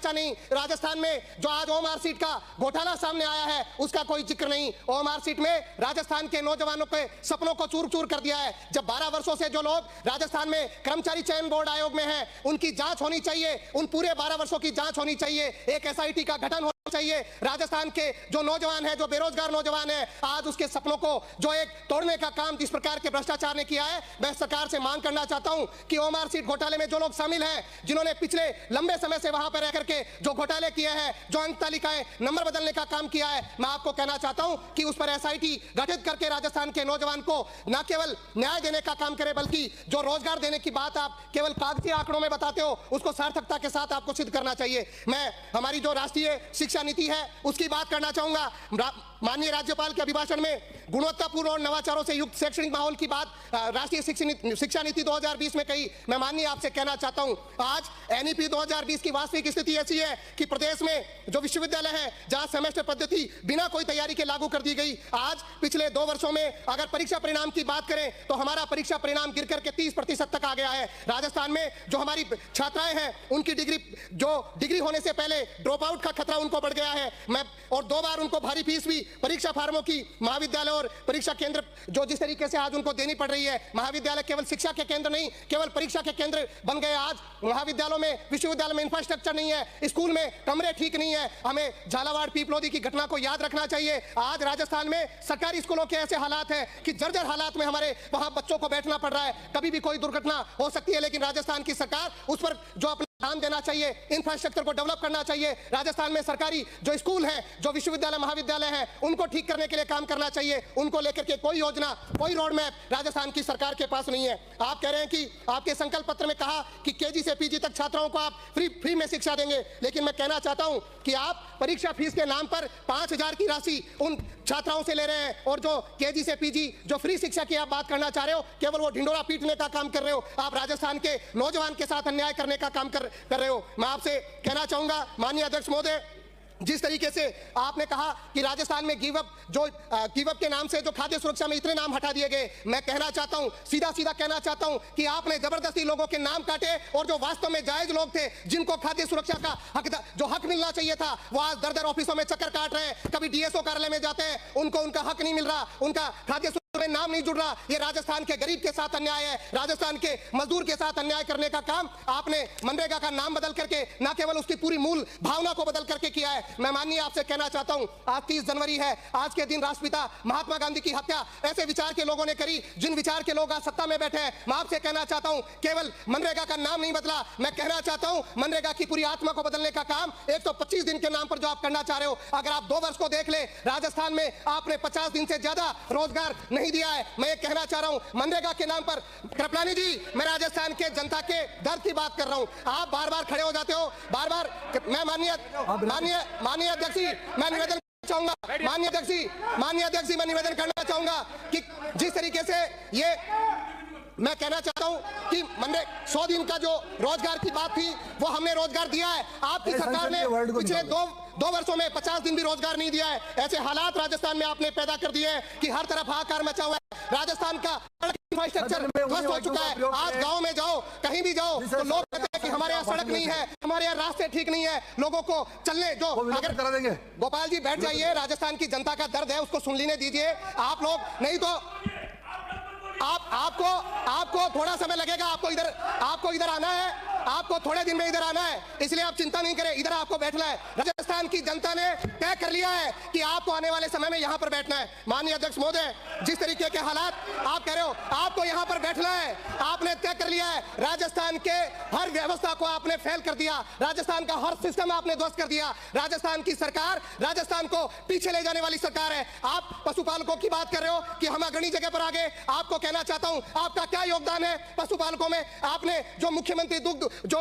चर्चा नहीं। राजस्थान में जो आज ओमआर सीट का घोटाला सामने आया है उसका कोई जिक्र नहीं। ओमआर सीट में राजस्थान के नौजवानों के सपनों को चूर चूर कर दिया है। जब 12 वर्षों से जो लोग राजस्थान में कर्मचारी चयन बोर्ड आयोग में हैं उनकी जांच होनी चाहिए, उन पूरे 12 वर्षों की जांच होनी चाहिए, एक एसआईटी का गठन होना चाहिए। राजस्थान के जो नौजवान है, जो बेरोजगार नौजवान है, आज उसके सपनों को जो एक तोड़ने का काम जिस प्रकार के भ्रष्टाचार ने किया है, मैं सरकार से मांग करना चाहता हूं कि ओमआर सीट घोटाले में जो लोग शामिल हैं, जिन्होंने पिछले लंबे समय से वहां पर रह करके जो घोटाले किए हैं, जो अंक तालिकाएं नंबर बदलने का काम किया है, मैं आपको कहना चाहता हूं कि उस पर एसआईटी गठित करके राजस्थान के नौजवान को न केवल न्याय देने का काम करे बल्कि जो रोजगार देने की बात आप केवल कागजी आंकड़ों में बताते हो उसको सार्थकता के साथ आपको सिद्ध करना चाहिए। मैं हमारी जो राष्ट्रीय शिक्षा नीति है उसकी बात करना चाहूंगा। माननीय राज्यपाल के अभिभाषण में गुणवत्तापूर्ण और नवाचारों से युक्त शैक्षणिक माहौल की बात राष्ट्रीय शिक्षा नीति 2020 में कही। मैं माननीय आपसे कहना चाहता हूं, आज एनईपी 2020 की वास्तविक स्थिति ऐसी है कि प्रदेश में जो विश्वविद्यालय है जहां सेमेस्टर पद्धति बिना कोई तैयारी के लागू कर दी गई, आज पिछले 2 वर्षों में अगर परीक्षा परिणाम की बात करें तो हमारा परीक्षा परिणाम गिर करके 30% तक आ गया है। राजस्थान में जो हमारी छात्राएं हैं उनकी डिग्री होने से पहले ड्रॉप आउट का खतरा उनको बढ़ गया है। और 2 बार उनको भारी फीस भी परीक्षा फार्मों की महाविद्यालय और परीक्षा केंद्र जो जिस तरीके से आज उनको देनी पड़ रही है, महाविद्यालय केवल शिक्षा के केंद्र नहीं, केवल परीक्षा के केंद्र बन गए। आज महाविद्यालयों में, विश्वविद्यालय में इंफ्रास्ट्रक्चर नहीं है, स्कूल में कमरे ठीक नहीं है। हमें झालावाड़ पीपलोदी की घटना को याद रखना चाहिए। आज राजस्थान में सरकारी स्कूलों के ऐसे हालात हैं कि जर्जर हालात में हमारे वहां बच्चों को बैठना पड़ रहा है। कभी भी कोई दुर्घटना हो सकती है, लेकिन राजस्थान की सरकार उस पर जो अपना ध्यान देना चाहिए, इंफ्रास्ट्रक्चर को डेवलप करना चाहिए। राजस्थान में सरकारी जो स्कूल हैं, जो विश्वविद्यालय महाविद्यालय हैं, उनको ठीक करने के लिए काम करना चाहिए। उनको लेकर के कोई योजना, कोई रोड मैप राजस्थान की सरकार के पास नहीं है। आप कह रहे हैं कि आपके संकल्प पत्र में कहा कि केजी से पीजी तक छात्राओं को आप फ्री में शिक्षा देंगे, लेकिन मैं कहना चाहता हूं कि आप परीक्षा फीस के नाम पर 5,000 की राशि उन छात्राओं से ले रहे हैं और जो केजी से पीजी जो फ्री शिक्षा की आप बात करना चाह रहे हो, केवल वो ढिंडोरा पीटने का काम कर रहे हो। आप राजस्थान के नौजवान के साथ अन्याय करने का काम कर रहे हो। मैं आपसे कहना चाहूंगा माननीय अध्यक्ष महोदय, जिस तरीके से आपने कहा कि राजस्थान में गिव अप के नाम से जो खाद्य सुरक्षा में इतने नाम हटा दिए गए, मैं कहना चाहता हूं, सीधा कहना चाहता हूं कि आपने जबरदस्ती लोगों के नाम काटे और जो वास्तव में जायज लोग थे, जिनको खाद्य सुरक्षा का हक मिलना चाहिए था, वो आज दर ऑफिसों में चक्कर काट रहे हैं। कभी डीएसओ कार्यालय में जाते हैं, उनको उनका हक नहीं मिल रहा, उनका खाद्य में नाम नहीं जुड़ रहा। ये राजस्थान के गरीब के साथ अन्याय है, राजस्थान के मजदूर के साथ अन्याय करने का काम आपने मनरेगा का नाम बदल करके, ना केवल उसकी पूरी मूल भावना को बदल करके किया है। मैं माननीय आपसे कहना चाहता हूं, आज 30 जनवरी है, आज के दिन राष्ट्रपिता महात्मा गांधी की हत्या ऐसे विचार के लोगों ने करी जिन विचार के लोग आज सत्ता में बैठे हैं। मैं आपसे कहना चाहता हूं, केवल मनरेगा का नाम नहीं बदला, मैं कहना चाहता हूं मनरेगा की पूरी आत्मा को बदलने का काम 125 दिन के नाम पर जो आप करना चाह रहे हो, अगर आप 2 वर्ष को देख ले, राजस्थान में आपने 50 दिन से ज्यादा रोजगार नहीं दिया है। मैं कहना चाह रहा हूं मनरेगा के नाम पर, कृपलानी जी, मैं राजस्थान के जनता के दर्द की बात कर रहा हूं। आप बार-बार खड़े हो जाते हो, बार-बार। मैं माननीय अध्यक्ष जी, मैं निवेदन चाहूंगा, माननीय अध्यक्ष जी, मैं निवेदन करना चाहूंगा कि जिस तरीके से ये मैं कहना चाहता हूं कि 100 दिन का जो रोजगार की बात थी वो हमने रोजगार दिया है। आपकी सरकार ने पिछले 2 वर्षों में 50 दिन भी रोजगार नहीं दिया है। ऐसे हालात राजस्थान में आपने पैदा कर दिए हैं कि हर तरफ हाहाकार मचा हुआ है। राजस्थान का इंफ्रास्ट्रक्चर ध्वस्त हो चुका है। आज गांव में जाओ, कहीं भी जाओ, तो लोग कहते हैं कि हमारे यहाँ सड़क नहीं है, हमारे यहाँ रास्ते ठीक नहीं है, लोगों को चलने जो अगर करा देंगे। गोपाल जी बैठ जाइए, राजस्थान की जनता का दर्द है, उसको सुन लेने दीजिए। आप लोग नहीं तो आपको थोड़ा समय लगेगा, आपको इधर आना है, आपको थोड़े दिन में इधर आना है, इसलिए आप चिंता नहीं करें, इधर आपको बैठना है। राजस्थान की जनता ने तय कर लिया है कि आपको आने वाले समय में यहां पर बैठना है। माननीय अध्यक्ष महोदय, जिस तरीके के हालात आप कह रहे हो, आपको यहां पर बैठना है, आपने तय कर लिया है। राजस्थान के हर व्यवस्था को आपने फेल कर दिया, राजस्थान का हर सिस्टम आपने ध्वस्त कर दिया। राजस्थान की सरकार राजस्थान को पीछे ले जाने वाली सरकार है। आप पशुपालकों की बात कर रहे हो कि हम अग्रणी जगह पर आ गए। आपको कहना चाहता हूं, आपका क्या योगदान है पशुपालकों में? आपने जो मुख्यमंत्री दुग्ध जो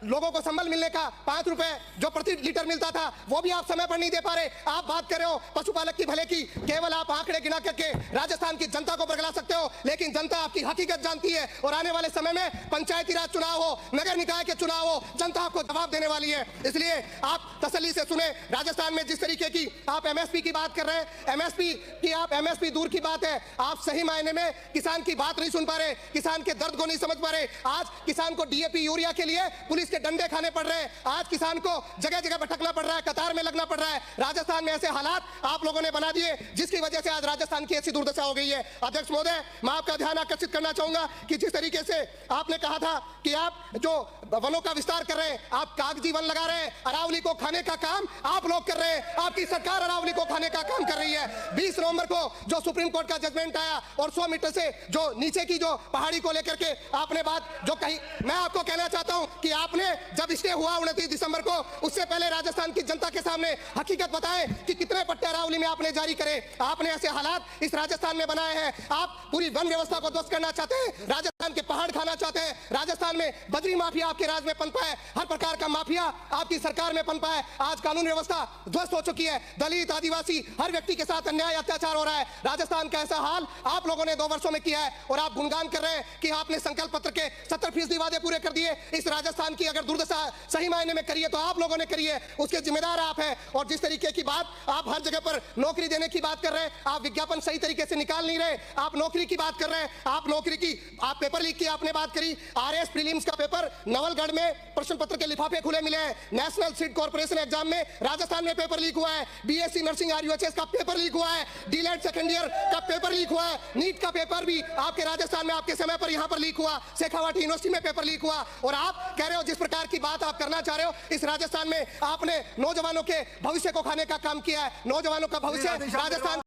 लोगों को संबल मिलने का 5 रुपए जो प्रति लीटर मिलता था, वो भी आप समय पर नहीं दे पा रहे। आप बात कर रहे हो पशुपालक की भले की, केवल आप आंकड़े गिना करके राजस्थान की जनता को बरगला सकते हो, लेकिन जनता आपकी हकीकत जानती है। और आने वाले समय में पंचायती राज चुनाव हो, नगर निकाय के चुनाव हो, जनता आपको जवाब देने वाली है। इसलिए आप तसल्ली से सुने। राजस्थान में जिस तरीके की आप एमएसपी की बात कर रहे हैं, एमएसपी दूर की बात है, आप सही मायने में किसान की बात नहीं सुन पा रहे, किसान के दर्द को नहीं समझ पा रहे। आज किसान को डीएपी यूरिया नौकरियां के लिए पुलिस के डंडे खाने पड़ रहे हैं। आज किसान को जगह जगह भटकना पड़ रहा है, कतार में लगना पड़ रहा है। राजस्थान में ऐसे हालात आप लोगों ने बना दिए जिसकी वजह से आज राजस्थान की ऐसी दुर्दशा हो गई है। अध्यक्ष महोदय, मैं आपका ध्यान आकर्षित करना चाहूंगा कि जिस तरीके से आपने कहा था कि आप जो वनों का विस्तार कर रहे हैं, आप कागजी वन लगा रहे हैं, अरावली को खाने का काम आप लोग कर रहे हैं। आपकी सरकार अरावली को खाने का काम कर रही है। 20 नवंबर को जो सुप्रीम कोर्ट का जजमेंट आया और 100 मीटर से जो नीचे की जो पहाड़ी को लेकर के आपने बात जो कही, मैं आपको कहना चाहता हूं कि आपने जब स्टे हुआ 29 दिसंबर को, उससे पहले राजस्थान की जनता के सामने हकीकत बताएं कि कितने पट्टे अरावली में आपने जारी करे। आपने ऐसे हालात इस राजस्थान में बनाए हैं। आप पूरी वन व्यवस्था को ध्वस्त करना चाहते हैं, राजस्थान के पहाड़ खाना चाहते हैं। राजस्थान में बद्री माफिया आपके राज में पनपा है, हर प्रकार का माफिया आपकी सरकार में पनपा है। आज कानून व्यवस्था ध्वस्त हो चुकी है, दलित आदिवासी हर व्यक्ति के साथ अन्याय अत्याचार हो रहा है। राजस्थान का ऐसा हाल आप लोगों ने 2 वर्षों में किया है और आप गुणगान कर रहे हैं कि आपने संकल्प पत्र के 70% वादे पूरे कर दिए। इस राजस्थान की अगर दुर्दशा सही मायने में करिए तो आप लोगों ने करी है, उसके जिम्मेदार आप हैं। और जिस तरीके की बात आप हर जगह पर नौकरी देने की बात कर रहे हैं, आप विज्ञापन सही तरीके से निकाल नहीं रहे, आप नौकरी की बात कर रहे हैं। आप नौकरी की, आप पेपर लीक की आपने बात करी। आरएस प्रीलिम्स का पेपर नवलगढ़ में प्रश्न पत्र के लिफाफे खुले मिले हैं। नेशनल सीट कॉर्पोरेशन एग्जाम में राजस्थान में पेपर लीक हुआ है। बीएससी नर्सिंग आरयूएचएस का पेपर लीक हुआ है। डीलेट सेकंड ईयर का पेपर लीक हुआ है। नीट का पेपर भी आपके राजस्थान में आपके समय पर यहां पर लीक हुआ। शेखावाटी यूनिवर्सिटी में पेपर लीक हुआ। और आप कह रहे हो जिस प्रकार की बात आप करना चाह रहे हो, इस राजस्थान में आपने नौजवानों के भविष्य को खाने का काम किया है। नौजवानों का भविष्य राजस्थान